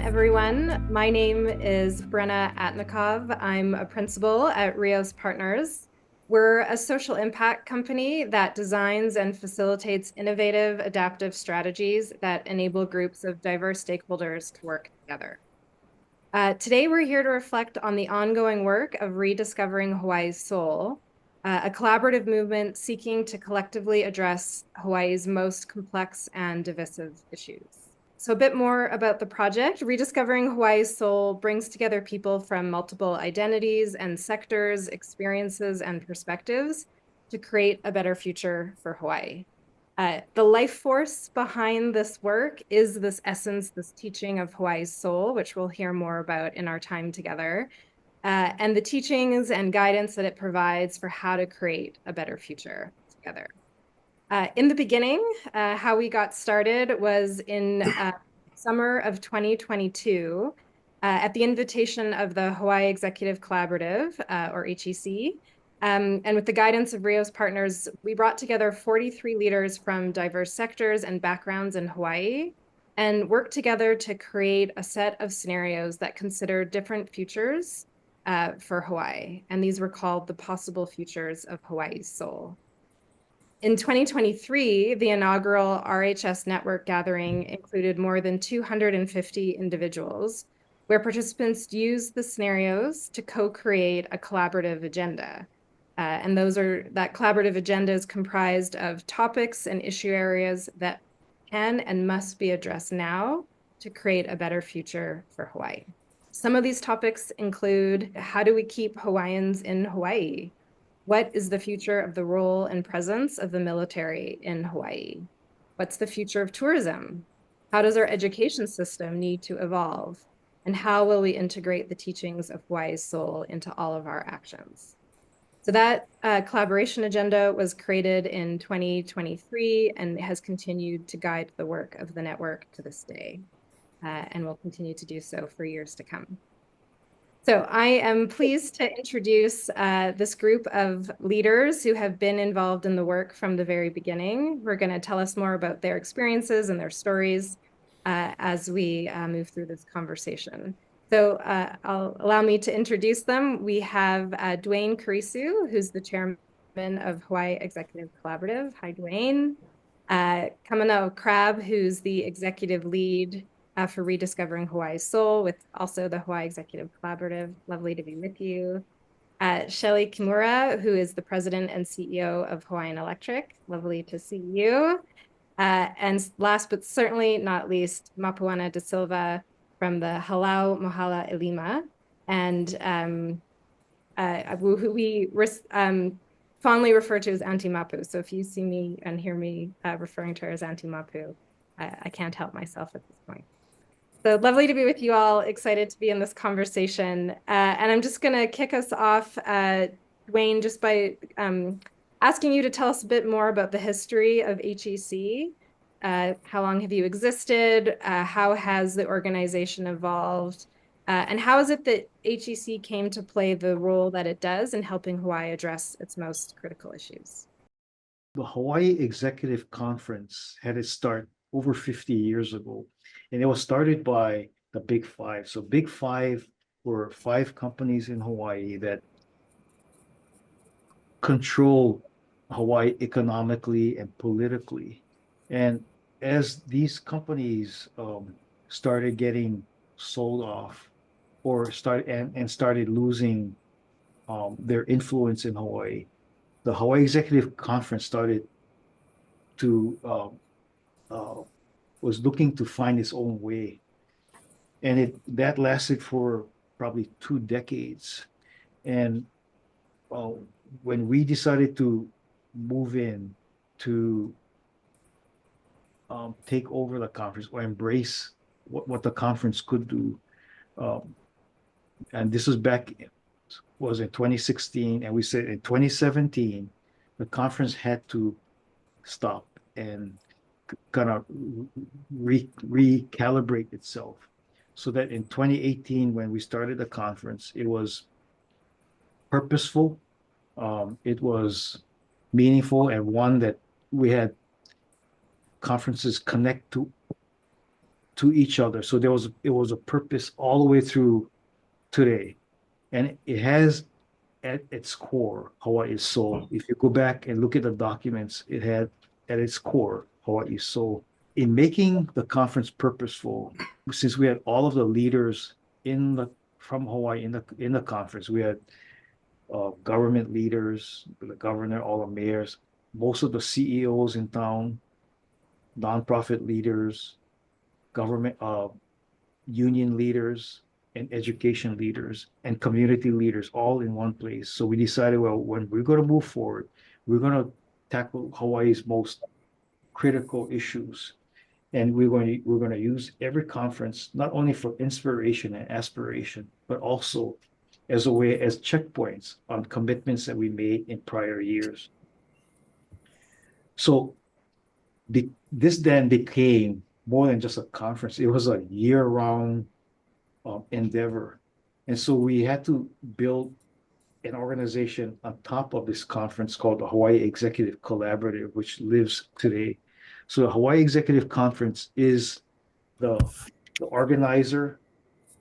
everyone. My name is Brenna Atnikov. I'm a principal at Rios Partners. We're a social impact company that designs and facilitates innovative, adaptive strategies that enable groups of diverse stakeholders to work together. Today, we're here to reflect on the ongoing work of Rediscovering Hawaii's Soul, a collaborative movement seeking to collectively address Hawaii's most complex and divisive issues. So a bit more about the project. Rediscovering Hawaii's Soul brings together people from multiple identities and sectors, experiences, and perspectives to create a better future for Hawaii. The life force behind this work is this essence, this teaching of Hawaii's soul, which we'll hear more about in our time together, and the teachings and guidance that it provides for how to create a better future together. In the beginning, how we got started was in summer of 2022 at the invitation of the Hawaii Executive Collaborative, or HEC. And with the guidance of Rios Partners, we brought together 43 leaders from diverse sectors and backgrounds in Hawaii and worked together to create a set of scenarios that consider different futures for Hawaii. And these were called the possible futures of Hawaii's soul. In 2023, the inaugural RHS network gathering included more than 250 individuals, where participants used the scenarios to co-create a collaborative agenda. And that collaborative agenda is comprised of topics and issue areas that can and must be addressed now to create a better future for Hawaii. Some of these topics include, how do we keep Hawaiians in Hawaii? What is the future of the role and presence of the military in Hawaii? What's the future of tourism? How does our education system need to evolve? And how will we integrate the teachings of Hawaii's soul into all of our actions? So that collaboration agenda was created in 2023 and has continued to guide the work of the network to this day, and will continue to do so for years to come. So I am pleased to introduce this group of leaders who have been involved in the work from the very beginning. We're going to tell us more about their experiences and their stories as we move through this conversation. So allow me to introduce them. We have Duane Kurisu, who's the chairman of Hawaii Executive Collaborative. Hi, Duane. Kamana Crabbe, who's the executive lead for Rediscovering Hawaii's Soul, with also the Hawaii Executive Collaborative. Lovely to be with you. Shelee Kimura, who is the president and CEO of Hawaiian Electric. Lovely to see you. And last but certainly not least, Māpuana de Silva from the Halau Mohala Elima, and who we fondly refer to as Auntie Mapu. So if you see me and hear me referring to her as Auntie Mapu, I can't help myself at this point. So lovely to be with you all, excited to be in this conversation. And I'm just gonna kick us off, Duane, just by asking you to tell us a bit more about the history of HEC. How long have you existed? How has the organization evolved? And how is it that HEC came to play the role that it does in helping Hawaii address its most critical issues? The Hawaii Executive Conference had its start over 50 years ago, and it was started by the Big Five. So Big Five were 5 companies in Hawaii that control Hawaii economically and politically. And as these companies started getting sold off or started losing their influence in Hawaii, the Hawaii Executive Conference started to was looking to find its own way, and that lasted for probably 2 decades. And when we decided to move in to take over the conference or embrace what the conference could do, and this was in 2016, and we said in 2017 the conference had to stop and kind of recalibrate itself, so that in 2018, when we started the conference, it was purposeful, it was meaningful, and one that we had conferences connect to each other. So it was a purpose all the way through today. And it has at its core Hawaii's soul. If you go back and look at the documents, it had at its core Hawaii's soul. In making the conference purposeful, since we had all of the leaders in the from Hawaii in the conference, we had government leaders, the governor, all the mayors, most of the CEOs in town, nonprofit leaders, government union leaders, and education leaders and community leaders all in one place. So we decided, well, when we're going to move forward, we're going to tackle Hawaii's most critical issues. And we're going to use every conference not only for inspiration and aspiration, but also as a way as checkpoints on commitments that we made in prior years. So this then became more than just a conference. It was a year-round endeavor. And so we had to build an organization on top of this conference called the Hawaii Executive Collaborative, which lives today. So the Hawaii Executive Conference is the organizer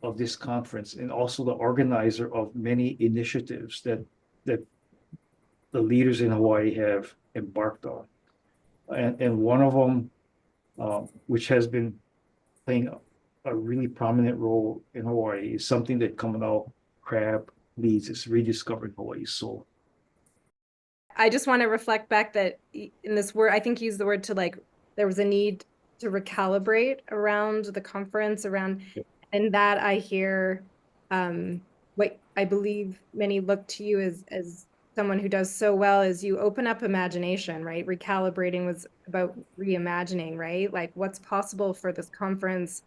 of this conference and also the organizer of many initiatives that the leaders in Hawaii have embarked on. And one of them, which has been playing a really prominent role in Hawaii, is something that Kamana Crabbe leads. It's Rediscovering Hawaii's Soul. I just want to reflect back that in this word, I think you used the word to like, there was a need to recalibrate around the conference around, and that I hear what I believe many look to you as someone who does so well is you open up imagination, right? Recalibrating was about reimagining, right? Like what's possible for this conference,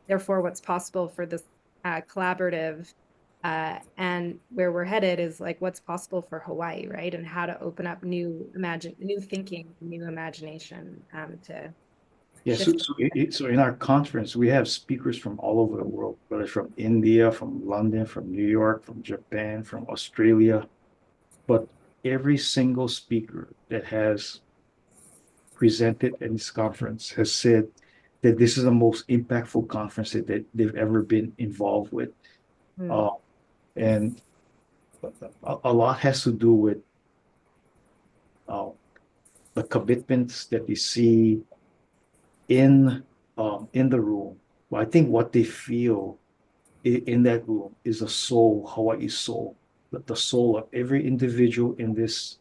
therefore what's possible for this collaborative. And where we're headed is like what's possible for Hawaii, right? And how to open up new thinking, new imagination to Yeah, so in our conference, we have speakers from all over the world, whether from India, from London, from New York, from Japan, from Australia. But every single speaker that has presented at this conference has said that this is the most impactful conference that they've ever been involved with. And a lot has to do with the commitments that we see in the room. But I think what they feel in that room is the soul, Hawaii's soul, the soul of every individual in this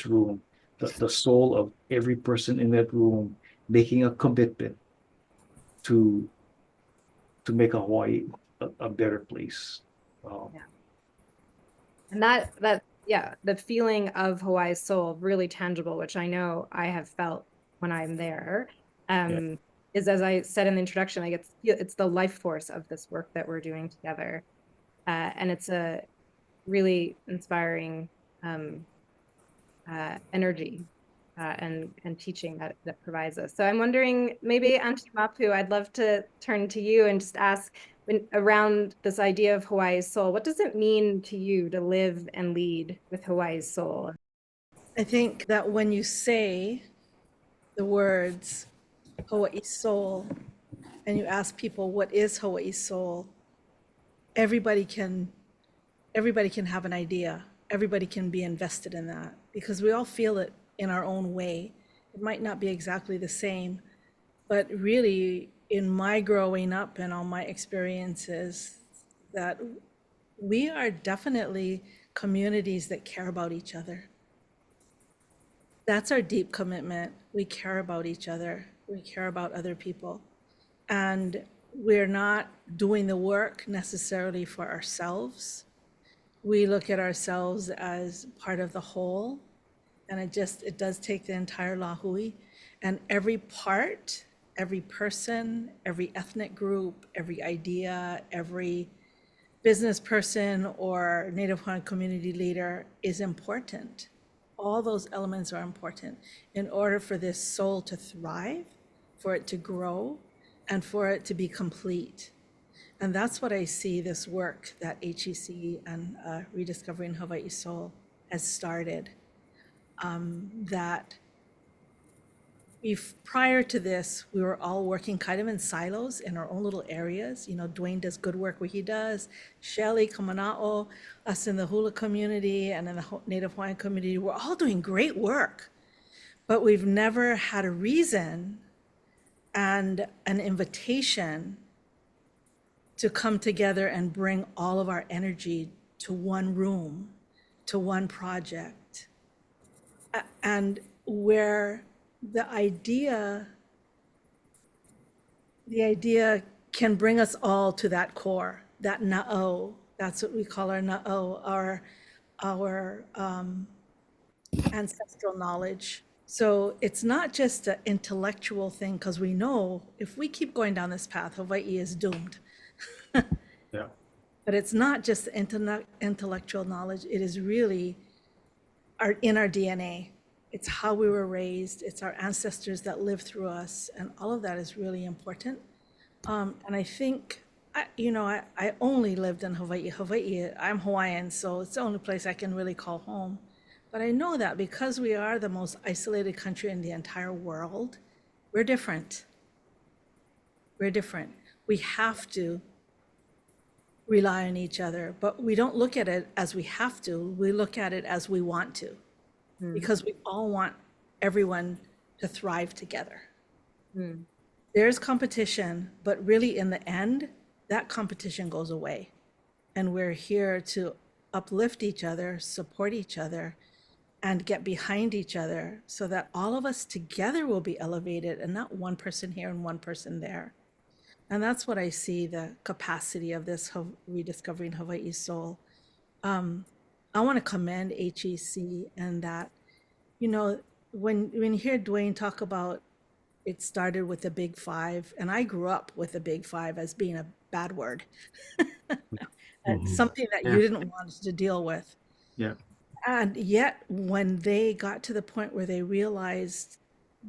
room, the soul of every person in that room making a commitment to make Hawaii a better place. Yeah. And that yeah, the feeling of Hawaii's soul really tangible, which I know I have felt when I'm there. Is, as I said in the introduction, like it's the life force of this work that we're doing together, and it's a really inspiring energy and teaching that provides us. So I'm wondering, maybe Auntie Mapu, I'd love to turn to you and just ask around this idea of Hawaii's soul. What does it mean to you to live and lead with Hawaii's soul? I think that when you say the words Hawaii's soul and you ask people what is Hawaii's soul, everybody can have an idea. Everybody can be invested in that because we all feel it in our own way. It might not be exactly the same, but really in my growing up and all my experiences, that we are definitely communities that care about each other. That's our deep commitment. We care about each other. We care about other people. And we're not doing the work necessarily for ourselves. We look at ourselves as part of the whole. And it does take the entire lahui. And every part, every person, every ethnic group, every idea, every business person or Native Hawaiian community leader is important. All those elements are important in order for this soul to thrive, for it to grow, and for it to be complete. And that's what I see this work that HEC and Rediscovering Hawaii's Soul has started. That prior to this, we were all working kind of in silos in our own little areas. You know, Duane does good work where he does. Shelee, Kamana, us in the hula community and in the Native Hawaiian community, we're all doing great work. But we've never had a reason and an invitation to come together and bring all of our energy to one room, to one project. And where the idea can bring us all to that core, that na'o. That's what we call our na'o, our ancestral knowledge. So it's not just an intellectual thing, because we know if we keep going down this path, Hawaii is doomed. Yeah. But it's not just intellectual knowledge. It is really in our DNA. It's how we were raised. It's our ancestors that live through us. And all of that is really important. And I think, I only lived in Hawaii. I'm Hawaiian, so it's the only place I can really call home. But I know that because we are the most isolated country in the entire world, we're different. We're different. We have to rely on each other, but we don't look at it as we have to. We look at it as we want to, because we all want everyone to thrive together. There's competition, but really in the end, that competition goes away. And we're here to uplift each other, support each other, and get behind each other so that all of us together will be elevated and not one person here and one person there. And that's what I see the capacity of this Rediscovering Hawaii's Soul. I want to commend HEC and that, when you hear Duane talk about it started with the Big Five, and I grew up with the Big Five as being a bad word. Something that you didn't want to deal with. Yeah. And yet when they got to the point where they realized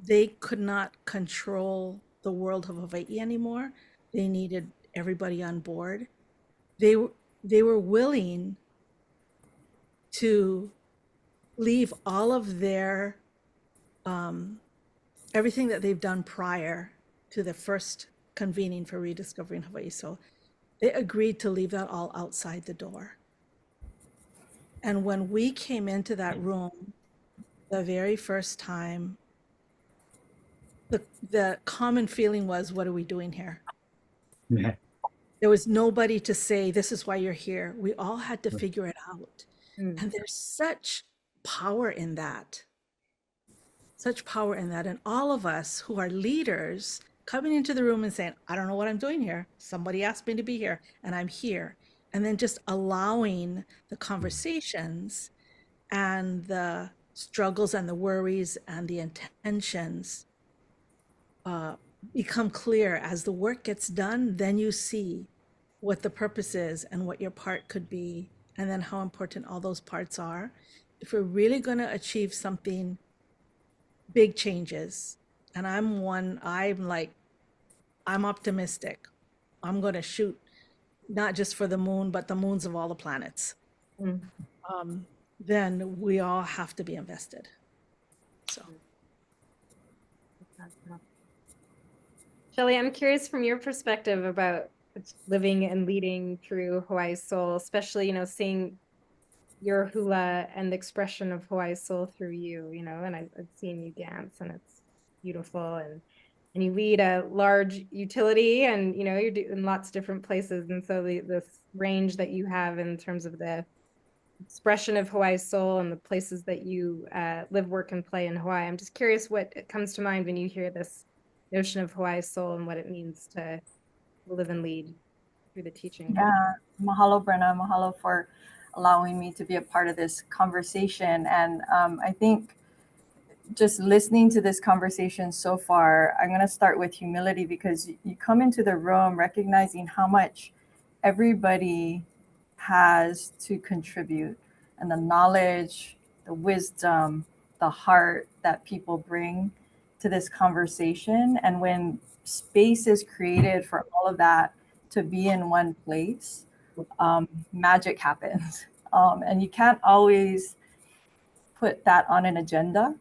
they could not control the world of Hawaii anymore, they needed everybody on board. They were willing to leave all of their everything that they've done prior to the first convening for Rediscovering Hawaii. So they agreed to leave that all outside the door. And when we came into that room the very first time, the common feeling was, what are we doing here? Yeah. There was nobody to say, this is why you're here. We all had to figure it out. And there's such power in that. Such power in that. And all of us who are leaders coming into the room and saying, I don't know what I'm doing here. Somebody asked me to be here and I'm here. And then just allowing the conversations and the struggles and the worries and the intentions become clear. As the work gets done, then you see what the purpose is and what your part could be, and then how important all those parts are. If we're really going to achieve something, big changes, and I'm optimistic. I'm going to shoot not just for the moon, but the moons of all the planets. Then we all have to be invested. So. Shelee, I'm curious from your perspective about living and leading through Hawaii's Soul, especially, seeing your hula and the expression of Hawaii's Soul through you, and I've seen you dance and it's beautiful, and you lead a large utility, and, you're in lots of different places. And so this range that you have in terms of the expression of Hawaii's Soul and the places that you live, work, and play in Hawaii. I'm just curious what comes to mind when you hear this notion of Hawaii's Soul and what it means to live and lead through the teaching. Yeah, mahalo, Brenna. Mahalo for allowing me to be a part of this conversation. And I think just listening to this conversation so far, I'm going to start with humility, because you come into the room recognizing how much everybody has to contribute, and the knowledge, the wisdom, the heart that people bring to this conversation. And when space is created for all of that to be in one place, magic happens. And you can't always put that on an agenda.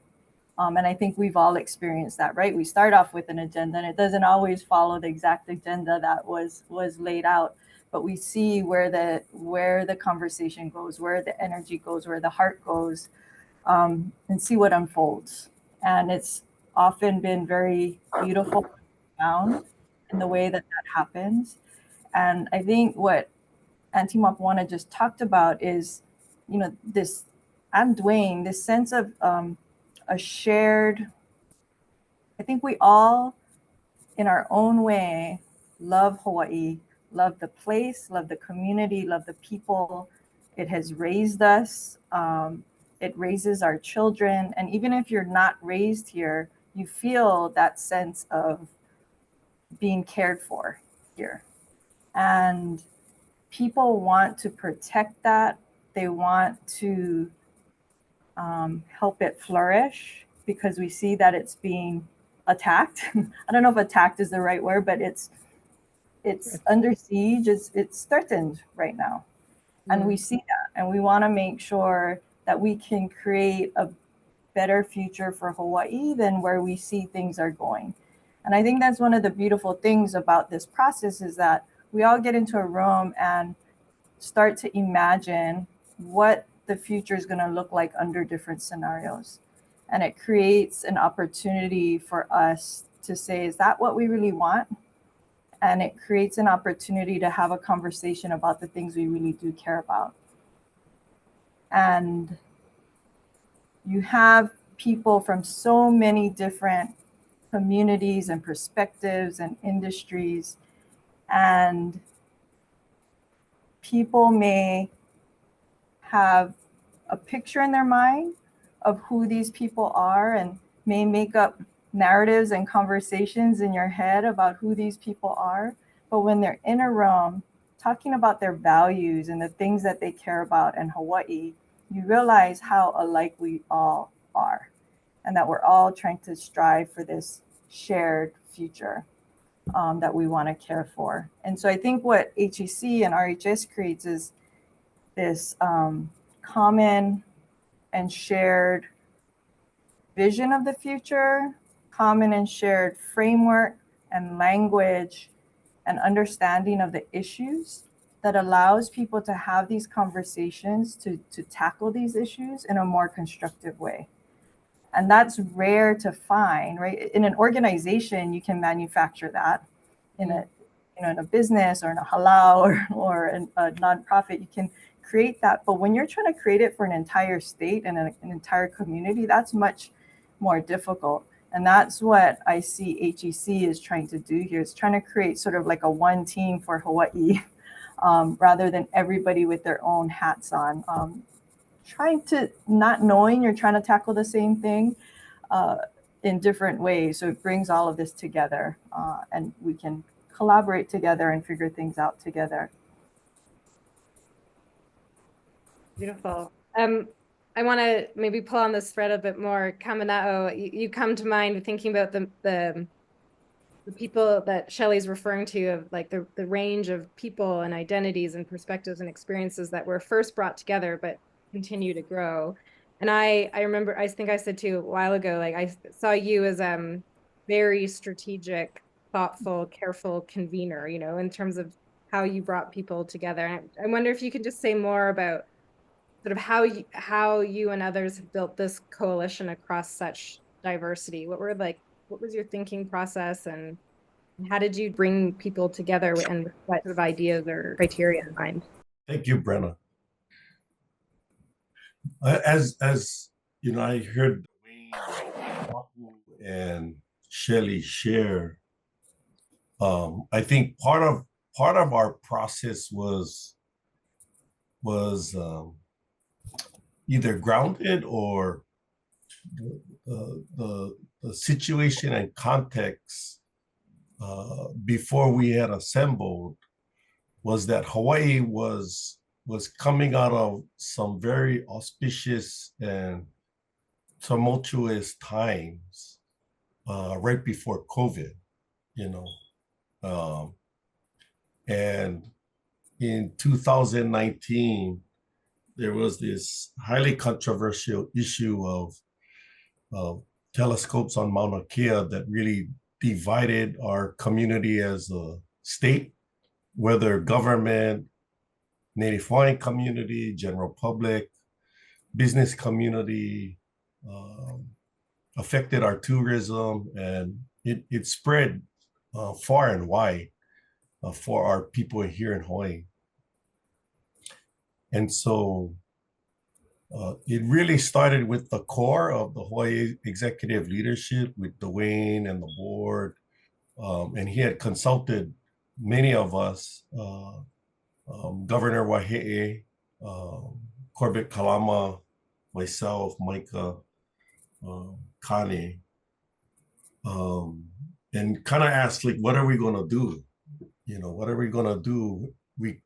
And I think we've all experienced that, right? We start off with an agenda and it doesn't always follow the exact agenda that was laid out, but we see where the conversation goes, where the energy goes, where the heart goes, and see what unfolds. And it's often been very beautiful found in the way that happens. And I think what Auntie Mapuana just talked about is, this, and Duane, this sense of a shared, I think we all, in our own way, love Hawaii, love the place, love the community, love the people. It has raised us. It raises our children. And even if you're not raised here, you feel that sense of being cared for here. And people want to protect that. They want to help it flourish because we see that it's being attacked. I don't know if attacked is the right word, but it's under siege. It's threatened right now. And we see that. And we want to make sure that we can create a better future for Hawaii than where we see things are going. And I think that's one of the beautiful things about this process is that we all get into a room and start to imagine what the future is going to look like under different scenarios. And it creates an opportunity for us to say, is that what we really want? And it creates an opportunity to have a conversation about the things we really do care about. And you have people from so many different communities and perspectives and industries, and people may have a picture in their mind of who these people are and may make up narratives and conversations in your head about who these people are. But when they're in a room talking about their values and the things that they care about in Hawaii, you realize how alike we all are and that we're all trying to strive for this shared future that we want to care for. And so I think what HEC and RHS creates is this common and shared vision of the future, common and shared framework and language and understanding of the issues that allows people to have these conversations to tackle these issues in a more constructive way. And that's rare to find, right? In an organization, you can manufacture that. In a business or in a halal or a nonprofit, you can create that. But when you're trying to create it for an entire state and an entire community, that's much more difficult. And that's what I see HEC is trying to do here. It's trying to create sort of like a one team for Hawaii, rather than everybody with their own hats on. Trying to, not knowing you're trying to tackle the same thing in different ways. So it brings all of this together and we can collaborate together and figure things out together. Beautiful. I want to maybe pull on this thread a bit more. Kamana, you come to mind thinking about the people that Shelee's referring to, of like the range of people and identities and perspectives and experiences that were first brought together, but continue to grow. And I remember, I think I said to you a while ago, like I saw you as very strategic, thoughtful, careful convener, in terms of how you brought people together. And I wonder if you could just say more about sort of how you and others have built this coalition across such diversity. What was your thinking process, and how did you bring people together, and what sort of ideas or criteria in mind? Thank you, Brenna. As I heard Duane and Shelee share, I think part of our process was either grounded or the situation and context before we had assembled was that Hawaii was coming out of some very auspicious and tumultuous times right before COVID, and in 2019, there was this highly controversial issue of telescopes on Mauna Kea that really divided our community as a state, whether government, Native Hawaiian community, general public, business community, affected our tourism, and it spread far and wide for our people here in Hawaii. And so it really started with the core of the Hawaii executive leadership with Duane and the board. And he had consulted many of us, Governor Wahe'e, Corbett Kalama, myself, Micah, Kane, and kind of asked, like, what are we going to do? You know, what are we going to do? We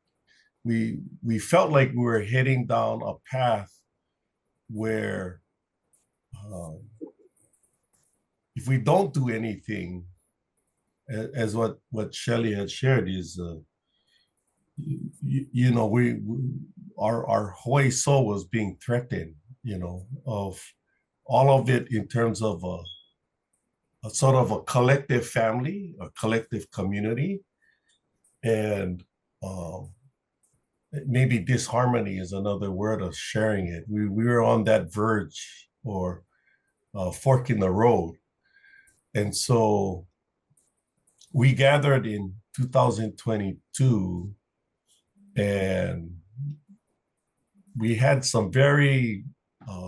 felt like we were heading down a path where if we don't do anything, as what Shelee had shared is, you know, our Hawaii soul was being threatened, you know, of all of it in terms of a sort of a collective family, a collective community, and maybe disharmony is another word of sharing it. We were on that verge or fork in the road. And so we gathered in 2022 and we had some very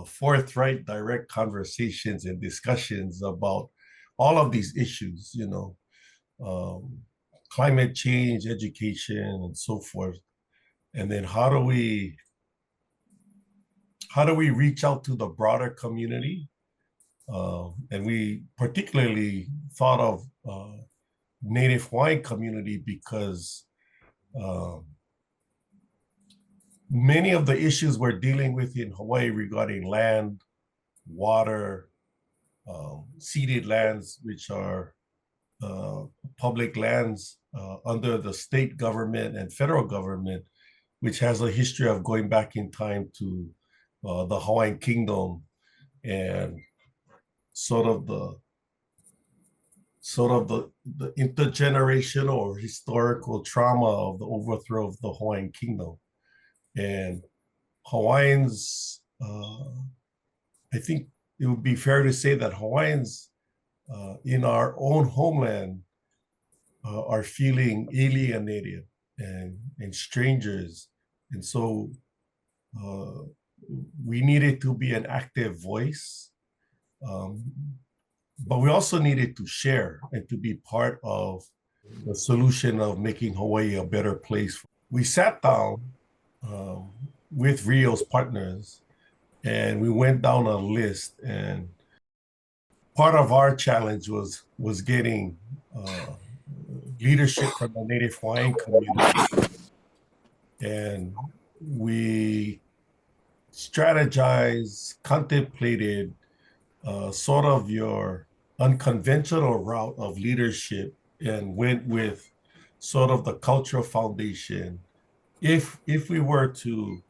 forthright, direct conversations and discussions about all of these issues, you know, climate change, education, and so forth. And then how do we reach out to the broader community? And we particularly thought of Native Hawaiian community because many of the issues we're dealing with in Hawaii regarding land, water, ceded lands, which are public lands under the state government and federal government, which has a history of going back in time to the Hawaiian Kingdom and sort of the intergenerational or historical trauma of the overthrow of the Hawaiian Kingdom. And Hawaiians, I think it would be fair to say that Hawaiians in our own homeland are feeling alienated and strangers. And so we needed to be an active voice, but we also needed to share and to be part of the solution of making Hawaii a better place. We sat down with Rio's partners and we went down a list, and part of our challenge was getting leadership from the Native Hawaiian community. And we strategized, contemplated sort of your unconventional route of leadership and went with sort of the cultural foundation. If we were to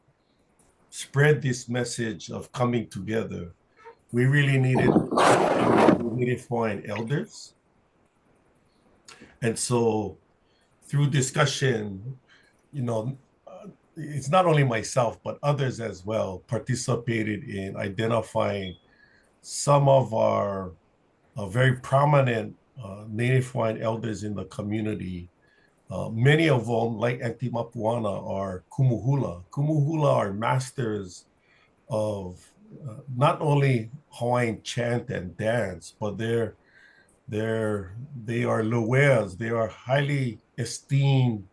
spread this message of coming together, we really needed Native Hawaiian elders. And so through discussion, you know, it's not only myself, but others as well participated in identifying some of our very prominent Native Hawaiian elders in the community. Many of them, like Auntie Māpuana, are kumuhula. Kumuhula are masters of not only Hawaiian chant and dance, but they are loeas. They are highly esteemed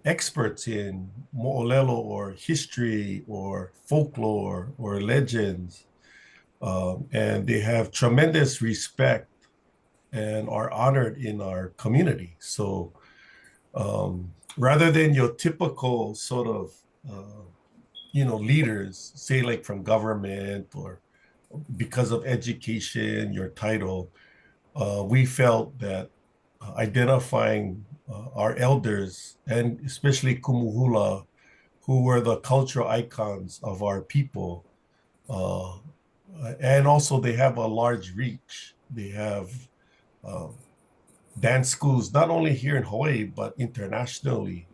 experts in mo'olelo or history or folklore or legends. And they have tremendous respect and are honored in our community. So rather than your typical sort of, you know, leaders, say like from government or because of education, your title, we felt that identifying our elders, and especially kumuhula, who were the cultural icons of our people, and also they have a large reach. They have dance schools, not only here in Hawaii, but internationally,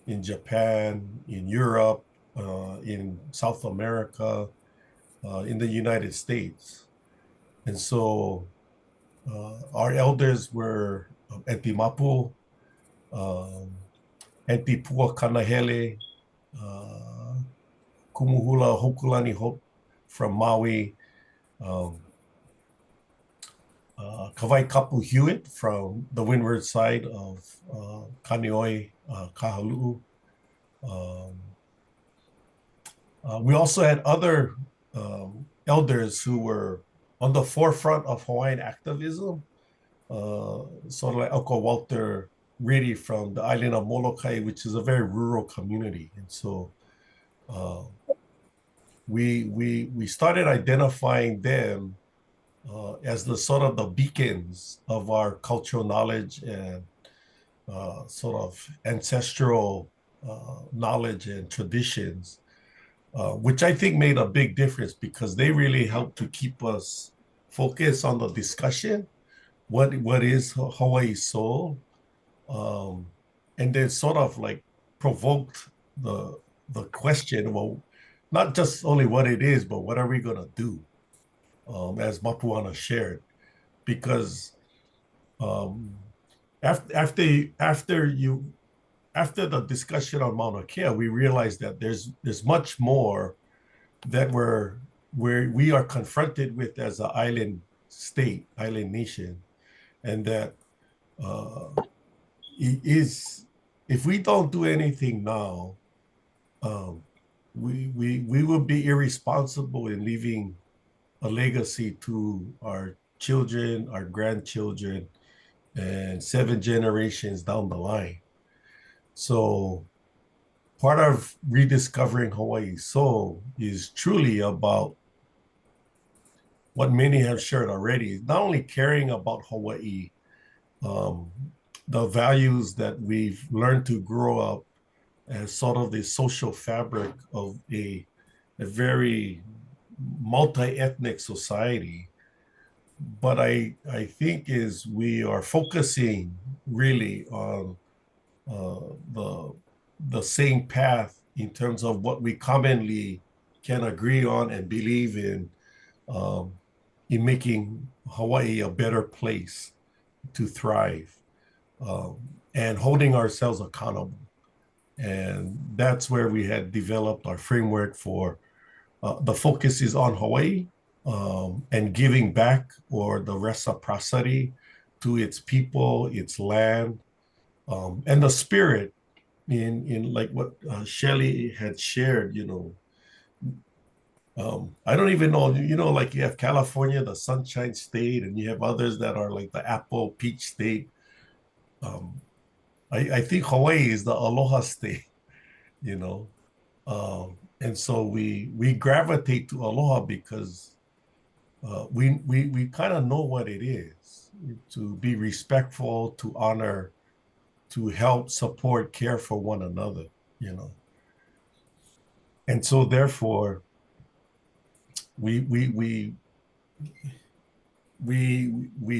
in Japan, in Europe, in South America, in the United States. And so our elders were Enti Mapu, Enti Pua Kanahele, Kumuhula Hokulani Hope from Maui, Kawai Kapu Hewitt from the windward side of Kaneohe, Kahaluu. We also had other elders who were on the forefront of Hawaiian activism, sort of like Uncle Walter Reedy from the island of Molokai, which is a very rural community. And so we started identifying them as the sort of the beacons of our cultural knowledge and sort of ancestral knowledge and traditions, which I think made a big difference because they really helped to keep us focused on the discussion. What is Hawaii soul? And then sort of like provoked the question, well, not just only what it is, but what are we gonna do? As Mapuana shared, because after the discussion on Mauna Kea, we realized that there's much more that we are confronted with as an island state, island nation, and that is if we don't do anything now, we will be irresponsible in leaving a legacy to our children, our grandchildren, and 7 generations down the line. So part of rediscovering Hawaii's soul is truly about what many have shared already, not only caring about Hawaii, the values that we've learned to grow up as sort of the social fabric of a very multi-ethnic society. But I think is we are focusing really on the same path in terms of what we commonly can agree on and believe in making Hawaii a better place to thrive, and holding ourselves accountable. And that's where we had developed our framework for the focus is on Hawaii, and giving back, or the reciprocity to its people, its land, and the spirit in like what Shelee had shared, I don't even know, like you have California, the Sunshine State, and you have others that are like the Apple Peach State. I think Hawaii is the Aloha State, you know. And so we gravitate to Aloha because we kind of know what it is to be respectful, to honor, to help, support, care for one another, And so therefore, we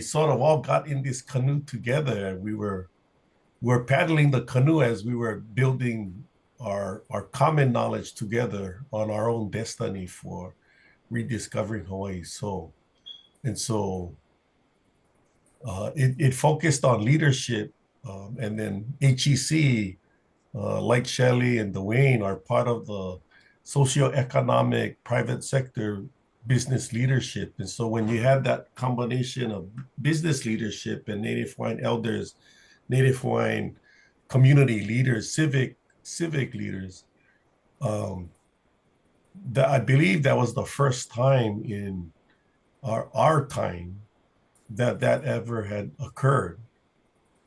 sort of all got in this canoe together. We were paddling the canoe as we were building our common knowledge together on our own destiny for rediscovering Hawaii's soul. And so it focused on leadership, and then HEC, like Shelee and Duane, are part of the socioeconomic private sector business leadership. And so when you have that combination of business leadership and Native Hawaiian elders, Native Hawaiian community leaders, civic leaders, that I believe that was the first time in our time that ever had occurred.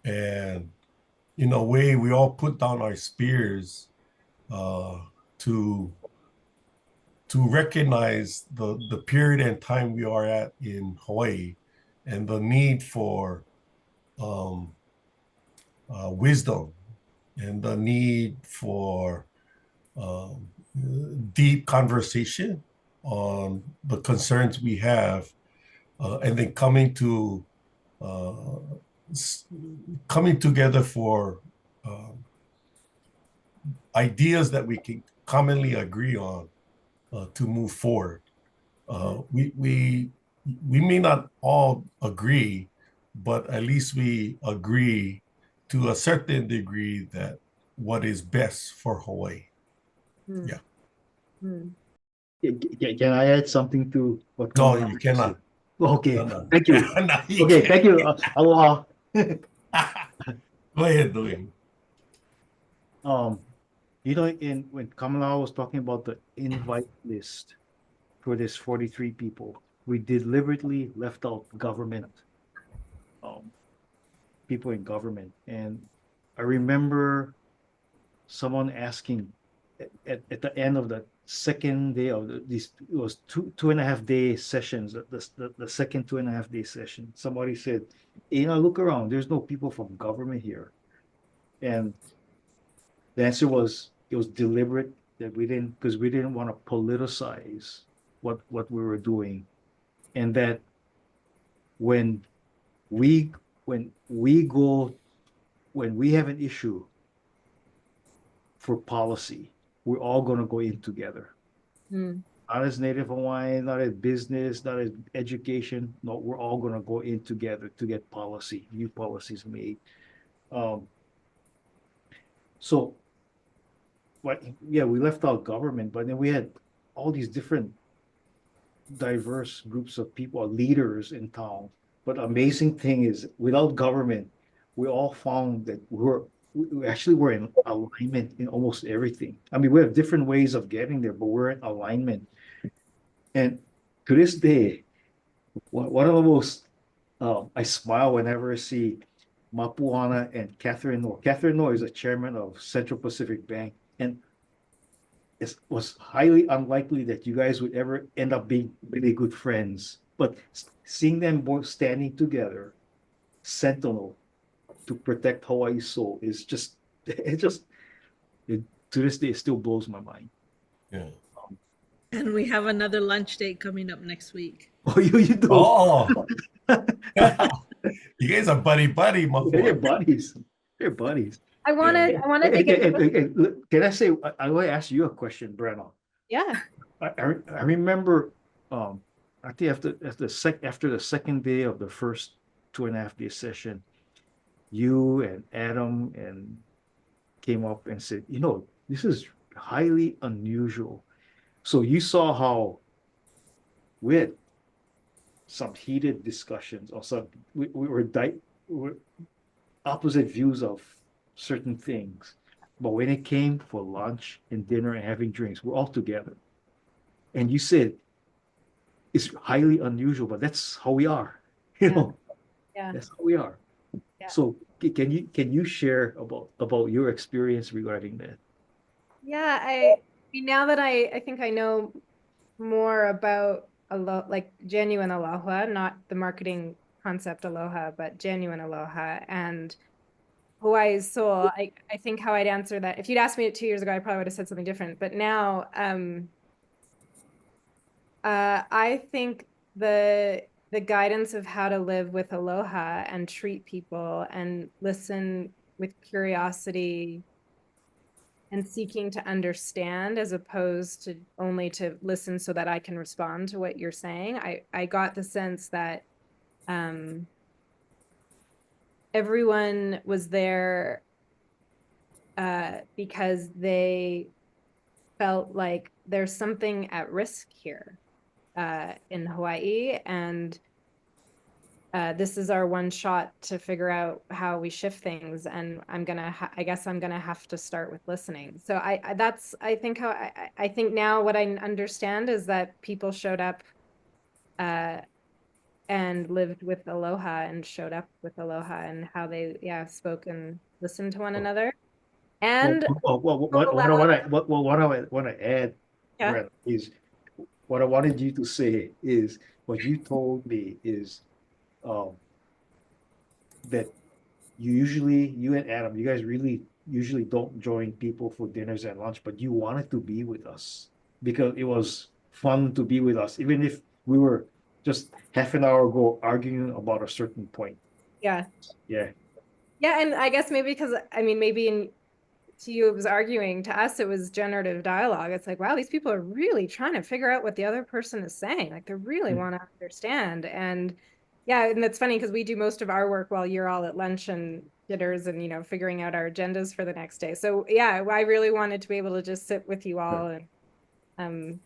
And in a way, we all put down our spears to recognize the period and time we are at in Hawaii, and the need for wisdom, and the need for deep conversation, on the concerns we have, and then uh, coming together for ideas that we can commonly agree on to move forward. We may not all agree, but at least we agree to a certain degree that what is best for Hawaii. Hmm. Yeah. Hmm. Can I add something to what No, Kamana you said? cannot. Okay, No, thank you. no, you Okay, can't. thank you. Aloha. Go ahead, Duane. Um, when Kamala was talking about the invite list for this 43 people, we deliberately left out government, um, people in government. And I remember someone asking at the end of the second day of these, it was 2.5 day sessions, the second 2.5 day session. Somebody said, look around, there's no people from government here. And the answer was it was deliberate that because we didn't want to politicize what we were doing, and that when we when we go when we have an issue for policy, we're all going to go in together. Hmm. Not as Native Hawaiian, not as business, not as education. No, we're all going to go in together to get new policies made. Um, so But yeah, we left out government, but then we had all these different diverse groups of people, leaders in town. But amazing thing is, without government, we all found that we actually were in alignment in almost everything. I mean, we have different ways of getting there, but we're in alignment. And to this day, one of the most I smile whenever I see Mapuana and Catherine Noah. Catherine Noah is a chairman of Central Pacific Bank, and it was highly unlikely that you guys would ever end up being really good friends. But seeing them both standing together, sentinel to protect Hawaii's soul is just, it just, it, to this day, it still blows my mind. Yeah. And we have another lunch date coming up next week. Oh, you do. Oh, you guys are buddy, my They're boy. buddies. They're buddies. I wanted to get Can I say, I want to ask you a question, Brenna. yeah. I remember, I think after the second day of the first 2.5 day session, you and Adam and came up and said, this is highly unusual. So you saw how we had some heated discussions, or we were opposite views of certain things. But when it came for lunch and dinner and having drinks, we're all together. And you said it's highly unusual, but that's how we are. Yeah. That's how we are. Yeah. So can you share about your experience regarding that? Yeah, now that I think I know more about like genuine aloha, not the marketing concept aloha, but genuine aloha and Hawaii's soul. I think how I'd answer that. If you'd asked me it 2 years ago, I probably would have said something different. But now, I think the guidance of how to live with aloha and treat people and listen with curiosity and seeking to understand as opposed to only to listen so that I can respond to what you're saying. I got the sense that everyone was there because they felt like there's something at risk here in Hawaii, and this is our one shot to figure out how we shift things. And I guess I'm gonna have to start with listening. So I think how I think now what I understand is that people showed up and lived with aloha and showed up with aloha and how they spoke and listened to one another. And What I want to add, yeah, Brett, is what I wanted you to say is what you told me is um, that you and Adam, you guys really usually don't join people for dinners and lunch, but you wanted to be with us because fun to be with us, even if we were just half an hour ago arguing about a certain point. Yeah. Yeah. Yeah, and I guess maybe because, I mean, to you it was arguing, to us it was generative dialogue. It's like, wow, these people are really trying to figure out what the other person is saying. Like they really want to understand. And yeah, and that's funny because we do most of our work while you're all at lunch and dinners and, you know, figuring out our agendas for the next day. So yeah, I really wanted to be able to just sit with you all and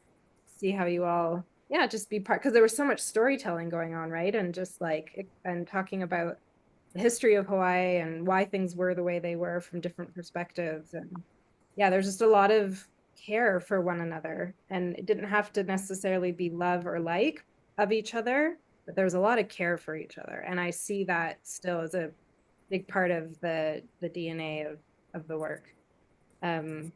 see how you all, yeah, just be part, because there was so much storytelling going on, right? And just like, and talking about the history of Hawaii and why things were the way they were from different perspectives. And yeah, there's just a lot of care for one another. And it didn't have to necessarily be love or like of each other, but there was a lot of care for each other. And I see that still as a big part of the DNA of the work. So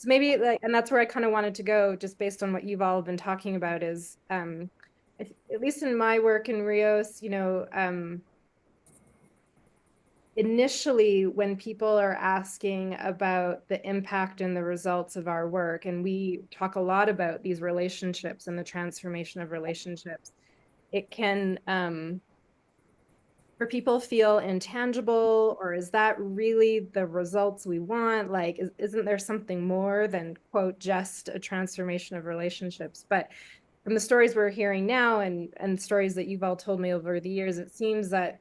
maybe like, and that's where I kind of wanted to go, just based on what you've all been talking about, is at least in my work in Rios, you know, initially when people are asking about the impact and the results of our work, and we talk a lot about these relationships and the transformation of relationships, it can for people feel intangible, or is that really the results we want? Like, isn't there something more than, quote, just a transformation of relationships? But from the stories we're hearing now and stories that you've all told me over the years, it seems that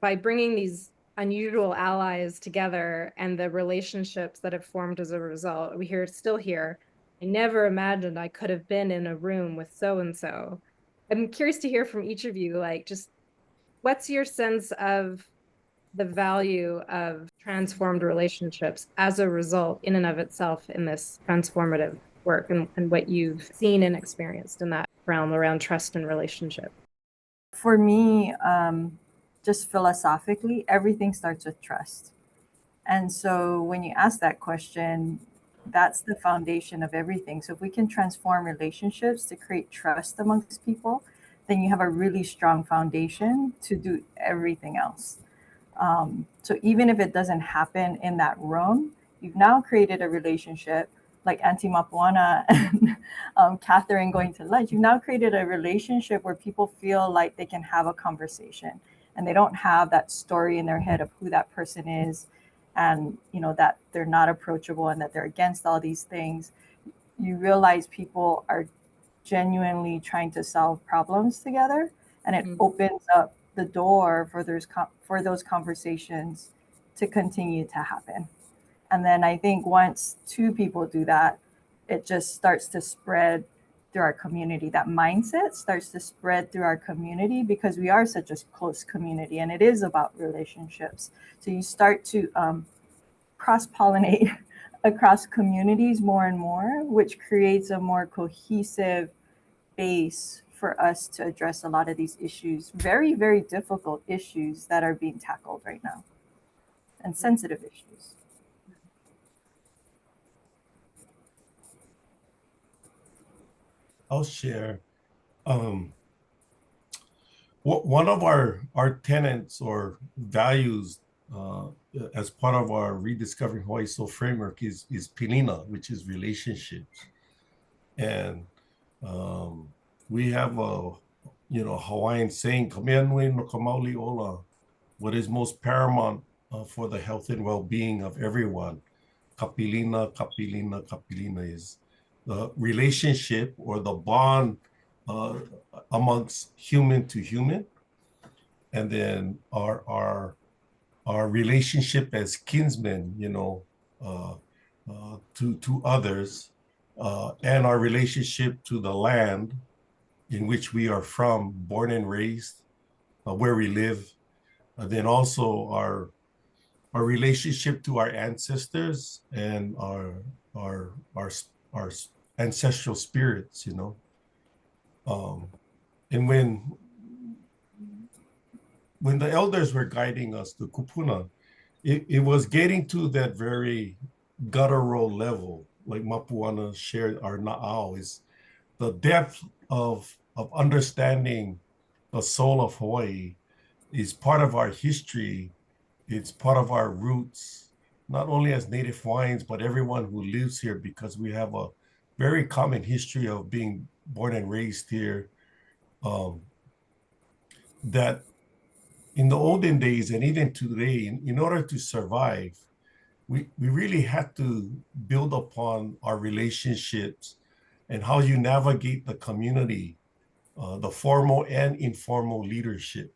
by bringing these unusual allies together and the relationships that have formed as a result, we still hear, I never imagined I could have been in a room with so-and-so. I'm curious to hear from each of you, like, just what's your sense of the value of transformed relationships as a result in and of itself in this transformative work, and what you've seen and experienced in that realm around trust and relationship? For me, just philosophically, everything starts with trust. And so when you ask that question, that's the foundation of everything. So if we can transform relationships to create trust amongst people, then you have a really strong foundation to do everything else. So even if it doesn't happen in that room, you've now created a relationship, like Auntie Māpuana and Catherine going to lunch. You've now created a relationship where people feel like they can have a conversation and they don't have that story in their head of who that person is, and you know that they're not approachable and that they're against all these things. You realize people are genuinely trying to solve problems together, and it opens up the door for those conversations to continue to happen. And then I think once two people do that, it just starts to spread through our community. That mindset starts to spread through our community because we are such a close community, and it is about relationships. So you start to cross-pollinate across communities more and more, which creates a more cohesive base for us to address a lot of these issues, very, very difficult issues that are being tackled right now, and sensitive issues. I'll share. One of our tenets or values as part of our Rediscovering Hawaii Soul framework is pilina, which is relationships. And we have a Hawaiian saying, "Kameanui no kamauli ola," what is most paramount for the health and well-being of everyone. Kapilina, kapilina, kapilina is the relationship or the bond amongst human to human, and then our relationship as kinsmen, to others, and our relationship to the land in which we are from, born and raised, where we live. Then also our relationship to our ancestors and our ancestral spirits, and when the elders were guiding us to kupuna, it was getting to that very guttural level, like Māpuana shared our na'au, is the depth of understanding the soul of Hawaii is part of our history. It's part of our roots, not only as Native Hawaiians, but everyone who lives here, because we have a very common history of being born and raised here, that in the olden days and even today, in order to survive, we really had to build upon our relationships and how you navigate the community, the formal and informal leadership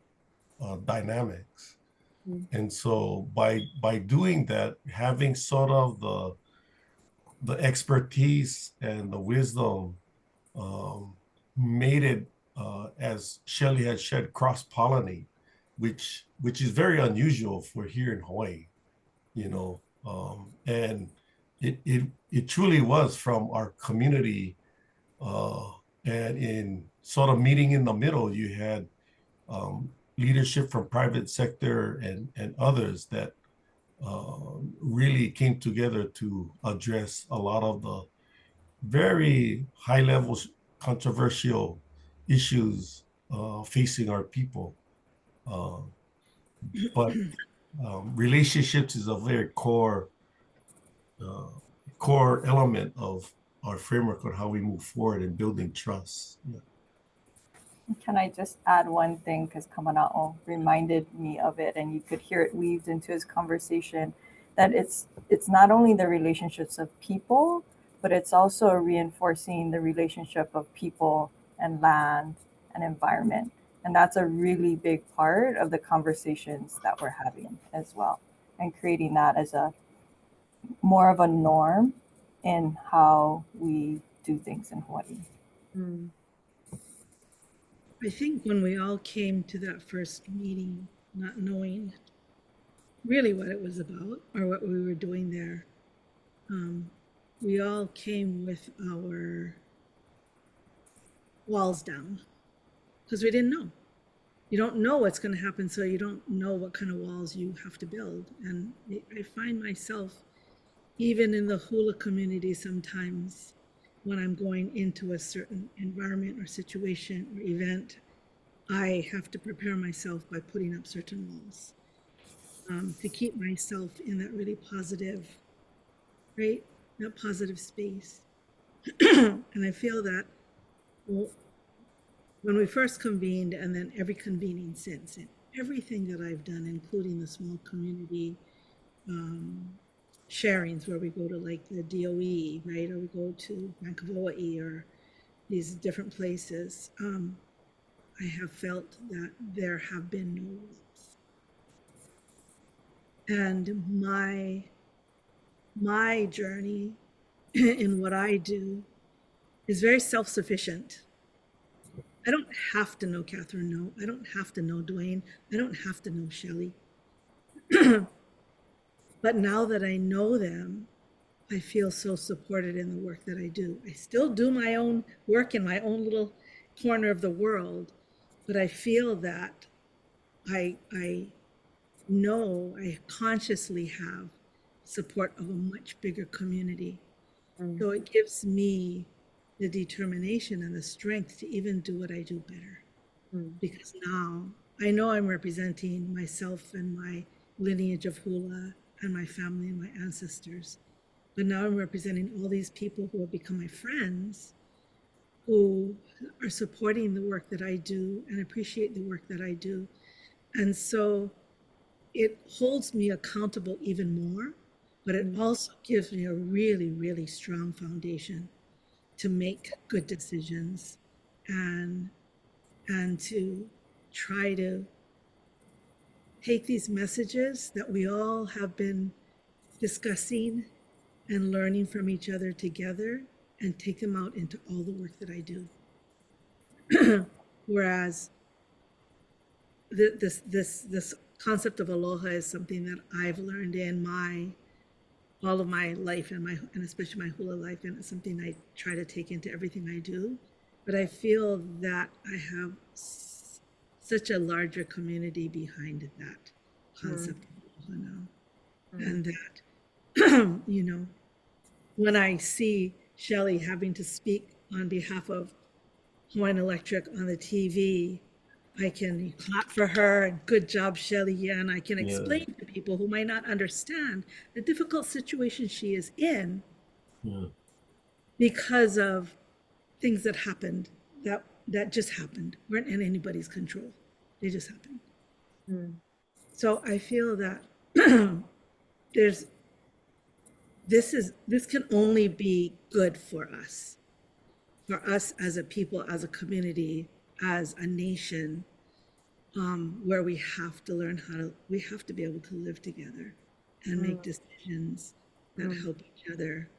dynamics. And so by doing that, having sort of the expertise and the wisdom made it, as Shelee had shared, cross-pollinate, which is very unusual for here in Hawaii, you know. And it truly was from our community, and in sort of meeting in the middle, you had leadership from private sector and others that really came together to address a lot of the very high level controversial issues facing our people. But relationships is a very core element of our framework on how we move forward in building trust. Yeah. Can I just add one thing? Because Kamana reminded me of it, and you could hear it weaved into his conversation, that it's not only the relationships of people, but it's also reinforcing the relationship of people and land and environment. And that's a really big part of the conversations that we're having as well, and creating that as a more of a norm in how we do things in Hawaii. I think when we all came to that first meeting, not knowing really what it was about or what we were doing there, we all came with our walls down because we didn't know. You don't know what's going to happen, so you don't know what kind of walls you have to build. And I find myself, even in the hula community, sometimes when I'm going into a certain environment or situation or event, I have to prepare myself by putting up certain walls to keep myself in that really positive, right? That positive space. And I feel that when we first convened, and then every convening since, and everything that I've done, including the small community sharings where we go to like the DOE, right? Or we go to Bank of Hawaii or these different places. I have felt that there have been no walls. And my journey in what I do is very self-sufficient. I don't have to know Catherine, no. I don't have to know Duane. I don't have to know Shelee. But now that I know them, I feel so supported in the work that I do. I still do my own work in my own little corner of the world, but I feel that I know I consciously have support of a much bigger community. So it gives me the determination and the strength to even do what I do better. Because now I know I'm representing myself and my lineage of hula and my family and my ancestors. But now I'm representing all these people who have become my friends, who are supporting the work that I do and appreciate the work that I do. And so it holds me accountable even more, but it also gives me a really, really strong foundation to make good decisions and to try to take these messages that we all have been discussing and learning from each other together and take them out into all the work that I do. Whereas this concept of aloha is something that I've learned in all of my life and especially my hula life, and it's something I try to take into everything I do. But I feel that I have such a larger community behind that concept of aloha now, and that you know, when I see Shelee having to speak on behalf of Hawaiian Electric on the TV, I can clap for her and good job, Shelee. Yeah, and I can explain to people who might not understand the difficult situation she is in because of things that happened that just happened, weren't in anybody's control. They just happened. Mm. So I feel that there's this can only be good for us as a people, as a community, as a nation, where we have to learn we have to be able to live together and make decisions that help each other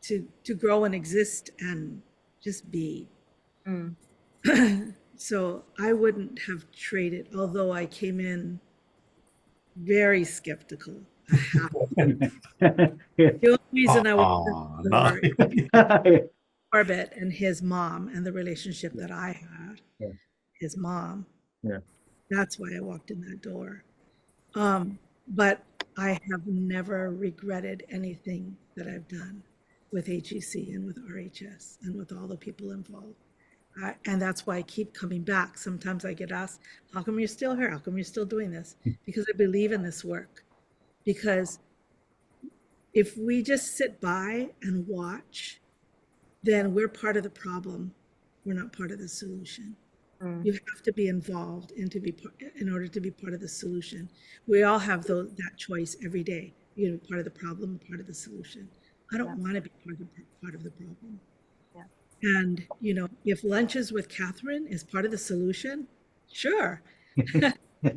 to grow and exist and just be. So I wouldn't have traded, although I came in very skeptical. The only reason I was No. Corbett and his mom and the relationship that I had, Yeah. his mom. Yeah. That's why I walked in that door. But I have never regretted anything that I've done with HEC and with RHS and with all the people involved. And that's why I keep coming back. Sometimes I get asked, how come you're still here? How come you're still doing this? Because I believe in this work. Because if we just sit by and watch, then we're part of the problem. We're not part of the solution. You have to be involved in order to be part of the solution. We all have that choice every day. You know, part of the problem, part of the solution. I don't want to be part of the problem. Yeah. And you know, if lunches with Catherine is part of the solution, sure.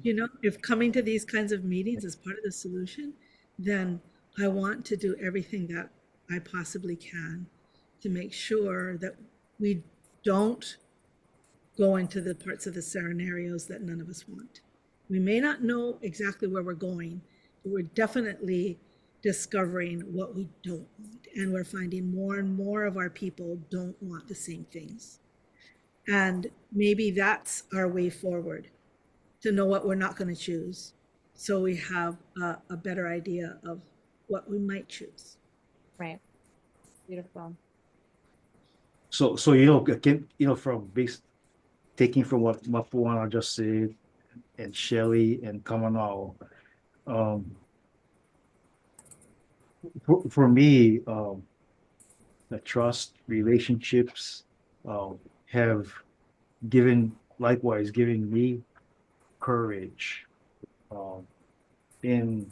You know, if coming to these kinds of meetings is part of the solution, then I want to do everything that I possibly can to make sure that we don't go into the parts of the scenarios that none of us want. We may not know exactly where we're going, but we're definitely discovering what we don't want. And we're finding more and more of our people don't want the same things. And maybe that's our way forward, to know what we're not going to choose. So we have a better idea of what we might choose. Right. Beautiful. So you know, again, you know, taking from what Māpuana just said, and Shelee and Kamana, for me, the trust relationships have likewise given me courage in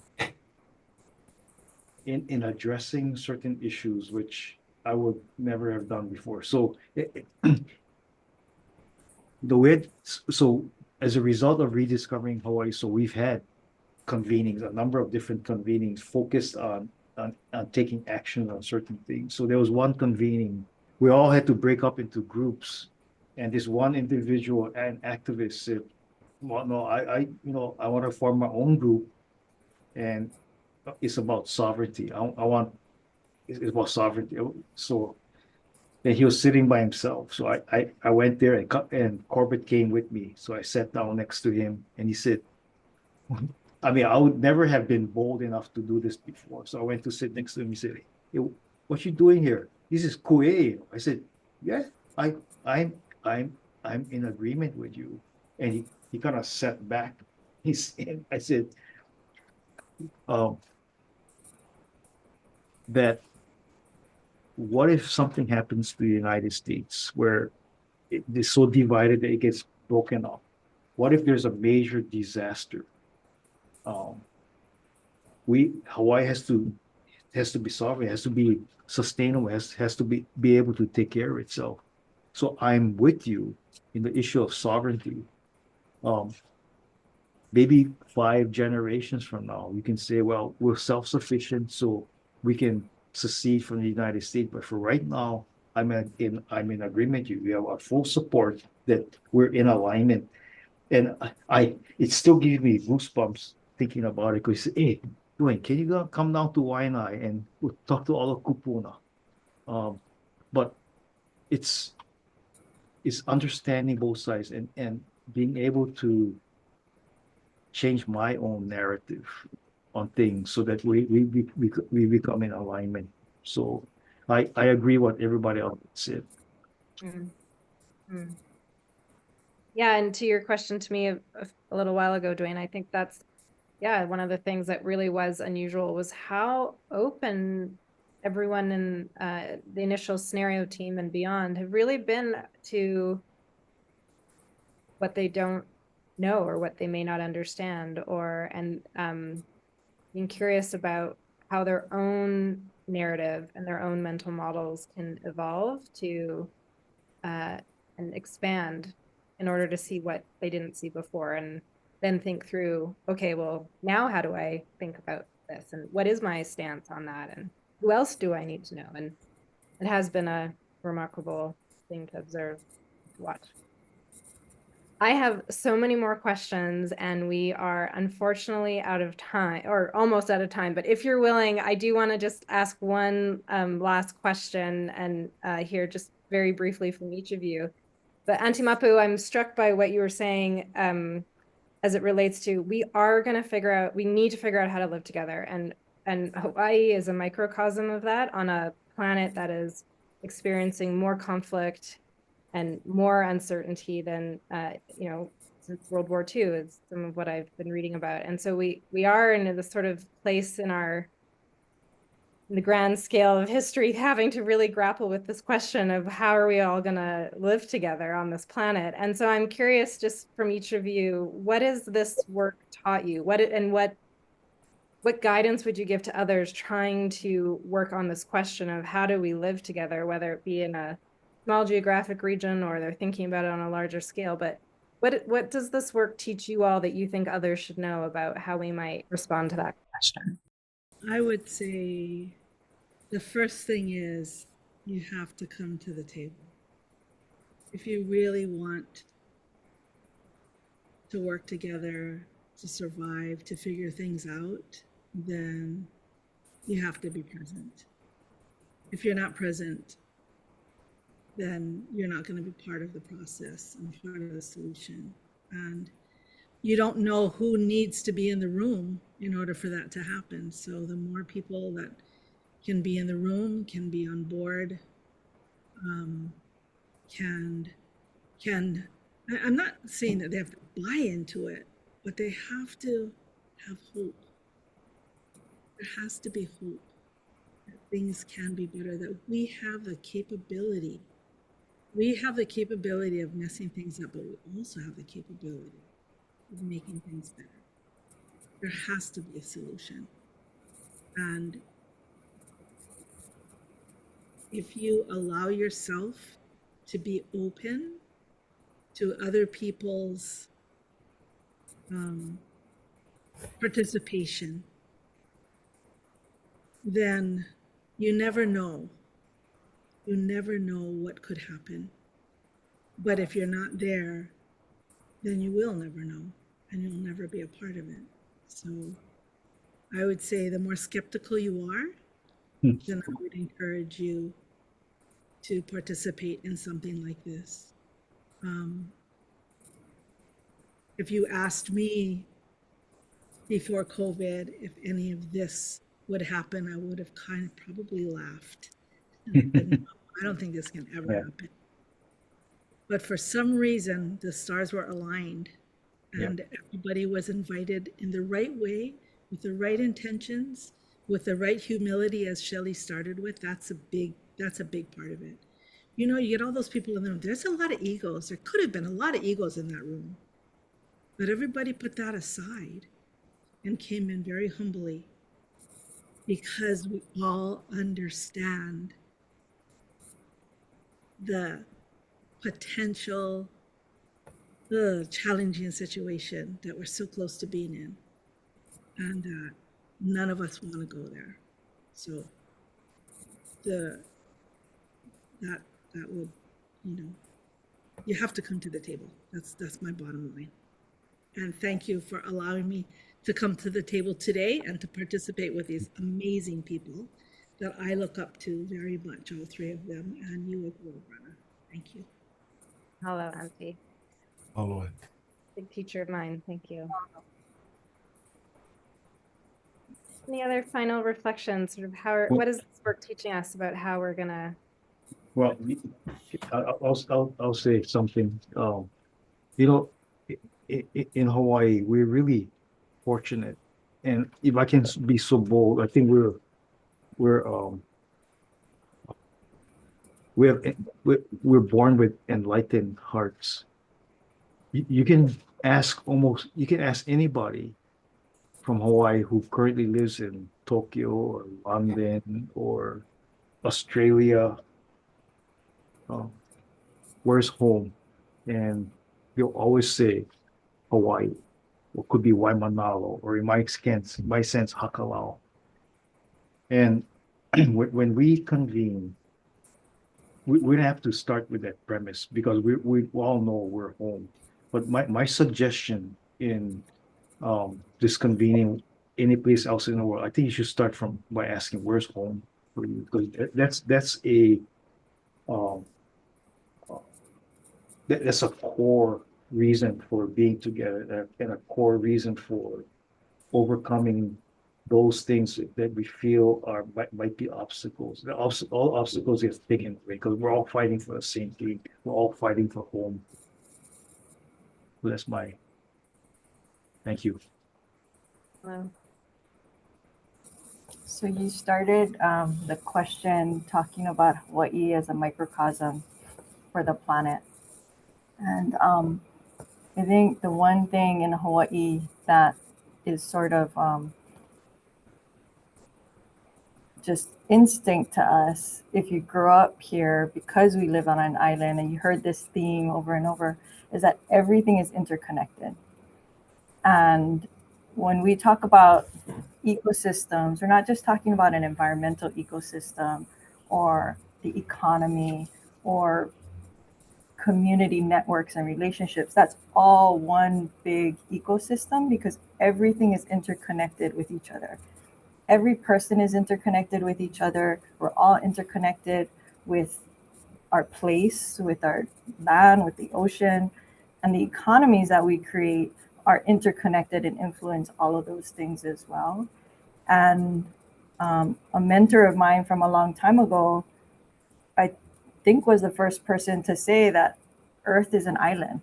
addressing certain issues which I would never have done before. So as a result of rediscovering Hawaii, so we've had convenings, a number of different convenings focused on taking action on certain things. So there was one convening, we all had to break up into groups, and this one individual and activist said, well, no, I want to form my own group, and it's about sovereignty. It's about sovereignty. So and he was sitting by himself. So I went there, and Corbett came with me. So I sat down next to him, and he said, I mean, I would never have been bold enough to do this before. So I went to sit next to him. He said, hey, what you doing here? This is Kuei. I said, yeah, I'm in agreement with you. And he kind of sat back. I said, that what if something happens to the United States where it is so divided that it gets broken up? What if there's a major disaster? Hawaii has to be sovereign, has to be sustainable, has to be able to take care of itself. So I'm with you in the issue of sovereignty. Maybe 5 generations from now, you can say, well, we're self-sufficient, so we can secede from the United States. But for right now, I'm in agreement with you. We have our full support that we're in alignment. And it still gives me goosebumps thinking about it, because, hey, Duane, can you come down to Waianae and we'll talk to all of Kupuna? But it's understanding both sides and being able to change my own narrative on things so that we become in alignment. So I agree what everybody else said. Yeah, and to your question to me a little while ago, Duane, I think that's one of the things that really was unusual was how open everyone in the initial scenario team and beyond have really been to what they don't know or what they may not understand, and being curious about how their own narrative and their own mental models can evolve to and expand in order to see what they didn't see before, and then think through, okay, well, now how do I think about this, and what is my stance on that, and who else do I need to know? And it has been a remarkable thing to observe, to watch. I have so many more questions, and we are unfortunately out of time, or almost out of time. But if you're willing, I do want to just ask one last question and hear just very briefly from each of you. But Auntie Mapu, I'm struck by what you were saying as it relates to, we need to figure out how to live together. And Hawaii is a microcosm of that on a planet that is experiencing more conflict and more uncertainty than, since World War II is some of what I've been reading about. And so we are in this sort of place in the grand scale of history, having to really grapple with this question of how are we all gonna live together on this planet? And so I'm curious, just from each of you, what has this work taught you? What guidance would you give to others trying to work on this question of how do we live together, whether it be in a small geographic region or they're thinking about it on a larger scale? But what does this work teach you all that you think others should know about how we might respond to that question? I would say the first thing is you have to come to the table. If you really want to work together, to survive, to figure things out, then you have to be present. If you're not present, then you're not going to be part of the process and part of the solution. And you don't know who needs to be in the room in order for that to happen. So the more people that can be in the room, can be on board, I'm not saying that they have to buy into it, but they have to have hope. There has to be hope that things can be better, that we have the capability. We have the capability of messing things up, but we also have the capability of making things better. There has to be a solution. And if you allow yourself to be open to other people's participation, then you never know. You never know what could happen. But if you're not there, then you will never know, and you'll never be a part of it. So I would say the more skeptical you are, then I would encourage you to participate in something like this. If you asked me before COVID if any of this would happen, I would have kind of probably laughed. But no, I don't think this can ever happen. But for some reason, the stars were aligned, and everybody was invited in the right way, with the right intentions, with the right humility, as Shelee started with. That's a big part of it. You know, you get all those people in the room. There's a lot of egos. There could have been a lot of egos in that room. But everybody put that aside and came in very humbly, because we all understand the potential challenging situation that we're so close to being in, and none of us want to go there. So that would, you have to come to the table. That's my bottom line. And thank you for allowing me to come to the table today and to participate with these amazing people that I look up to very much, all three of them, and you as well, Brenna. Thank you. Hello, Auntie. Hello. Big teacher of mine. Thank you. Any other final reflections? Sort of what is this work teaching us about how we're gonna? Well, I'll say something. In Hawaii, we're really fortunate, and if I can be so bold, I think we're we have we're born with enlightened hearts. You can ask anybody from Hawaii who currently lives in Tokyo or London or Australia, where's home? And they'll always say Hawaii, or could be Waimanalo, or in my sense, Hakalau. And when we convene, we have to start with that premise because we all know we're home. But my suggestion in this convening any place else in the world, I think you should start by asking where's home for you, because um, that's a core reason for being together and a core reason for overcoming those things that we feel might be obstacles. All obstacles get taken away because we're all fighting for the same thing. We're all fighting for home. So that's my thank you. Hello. So you started the question talking about Hawaii as a microcosm for the planet. And I think the one thing in Hawaii that is sort of just instinct to us, if you grow up here, because we live on an island, and you heard this theme over and over, is that everything is interconnected. And when we talk about ecosystems, we're not just talking about an environmental ecosystem or the economy or community networks and relationships. That's all one big ecosystem because everything is interconnected with each other. Every person is interconnected with each other. We're all interconnected with our place, with our land, with the ocean, and the economies that we create are interconnected and influence all of those things as well. And a mentor of mine from a long time ago, I think was the first person to say that Earth is an island.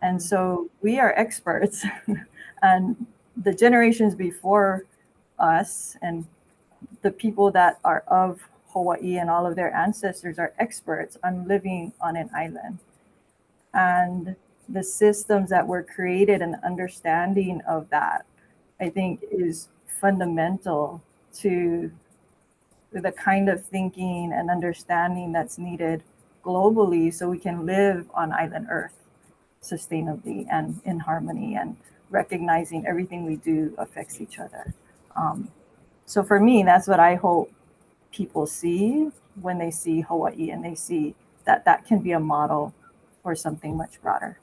And so we are experts and the generations before us and the people that are of Hawaii and all of their ancestors are experts on living on an island. And the systems that were created and understanding of that, I think, is fundamental to the kind of thinking and understanding that's needed globally so we can live on island Earth sustainably and in harmony and recognizing everything we do affects each other. So for me, that's what I hope people see when they see Hawaii and they see that that can be a model for something much broader.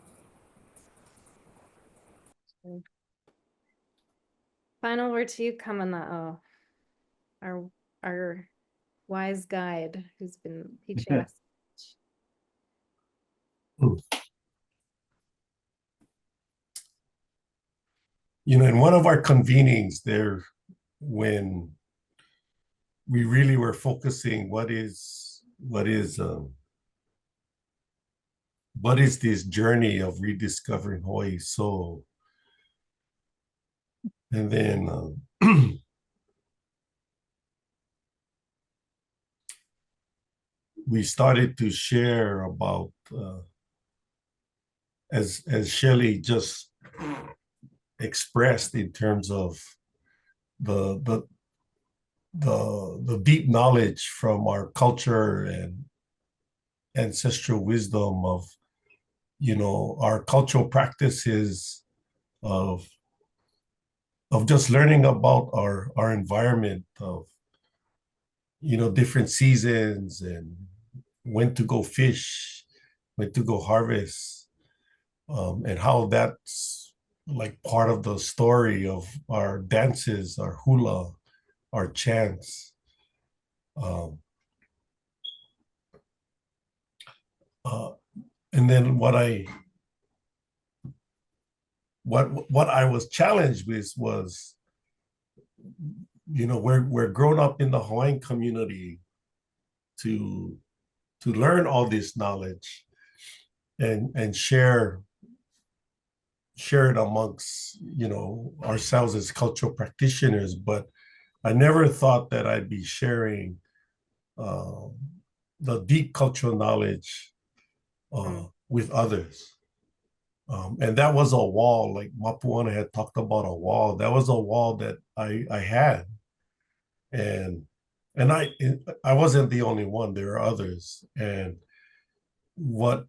Final word to you, Kamana, our wise guide who's been teaching us. You know, in one of our convenings there, when we really were focusing, what is this journey of rediscovering Hawaii soul? And then we started to share about, as Shelee just expressed in terms of the deep knowledge from our culture and ancestral wisdom of, you know, our cultural practices of just learning about our environment, of, you know, different seasons and when to go fish, when to go harvest, and how that's like part of the story of our dances, our hula, our chants. And then what I was challenged with was, you know, we're grown up in the Hawaiian community to learn all this knowledge and share it amongst, you know, ourselves as cultural practitioners. But I never thought that I'd be sharing the deep cultural knowledge with others. And that was a wall, like Māpuana had talked about a wall. That was a wall that I had. And I wasn't the only one. There are others. And what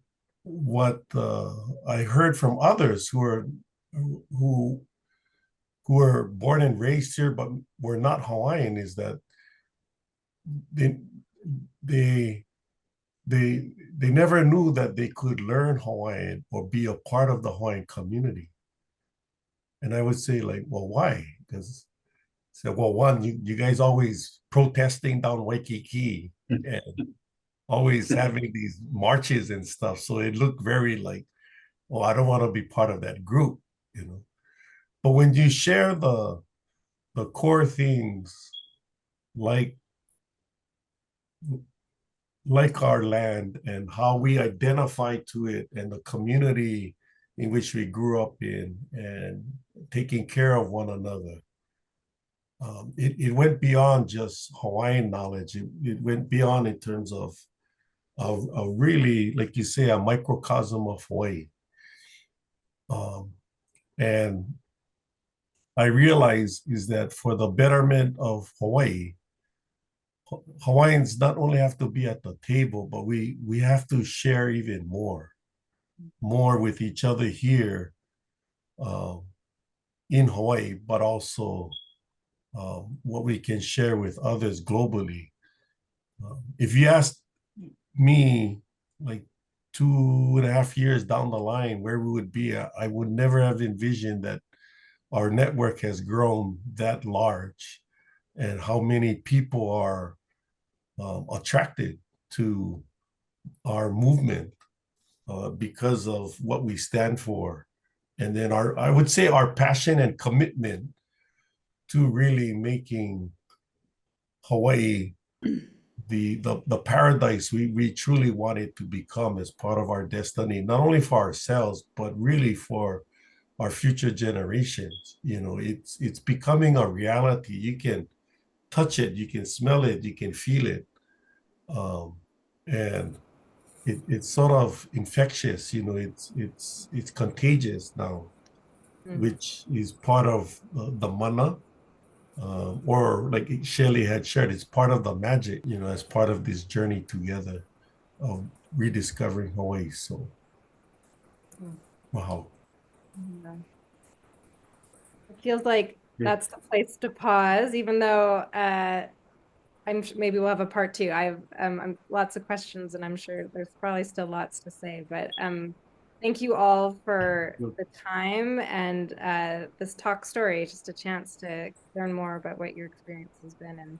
I heard from others who were born and raised here but were not Hawaiian is that they never knew that they could learn Hawaiian or be a part of the Hawaiian community. And I would say, like, well, why? Because I said, well, one, you guys always protesting down Waikiki and always having these marches and stuff. So it looked very like, oh, I don't want to be part of that group, you know. But when you share the core things like our land and how we identify to it and the community in which we grew up in and taking care of one another. It went beyond just Hawaiian knowledge. It went beyond in terms of really, like you say, a microcosm of Hawaii. And I realize is that for the betterment of Hawaii, Hawaiians not only have to be at the table, but we have to share even more with each other here in Hawaii, but also what we can share with others globally. If you ask me, like 2.5 years down the line, where we would be, I would never have envisioned that our network has grown that large and how many people are attracted to our movement because of what we stand for. And then I would say our passion and commitment to really making Hawaii the paradise we truly want it to become as part of our destiny, not only for ourselves, but really for our future generations. You know, it's becoming a reality. You can touch it, you can smell it, you can feel it. And it's sort of infectious, you know, it's contagious now, which is part of the mana. Or like Shelee had shared, it's part of the magic, you know, as part of this journey together of rediscovering Hawaii. So, wow. It feels like that's the place to pause, even though maybe we'll have a part two. I have lots of questions, and I'm sure there's probably still lots to say. But thank you all for the time and this talk story. Just a chance to learn more about what your experience has been and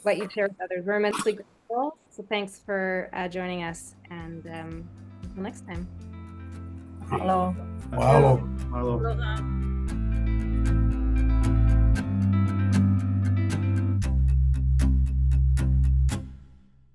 what you've shared with others. We're immensely grateful. So thanks for joining us, and until next time. Hello. Wow. Hello. Aloha.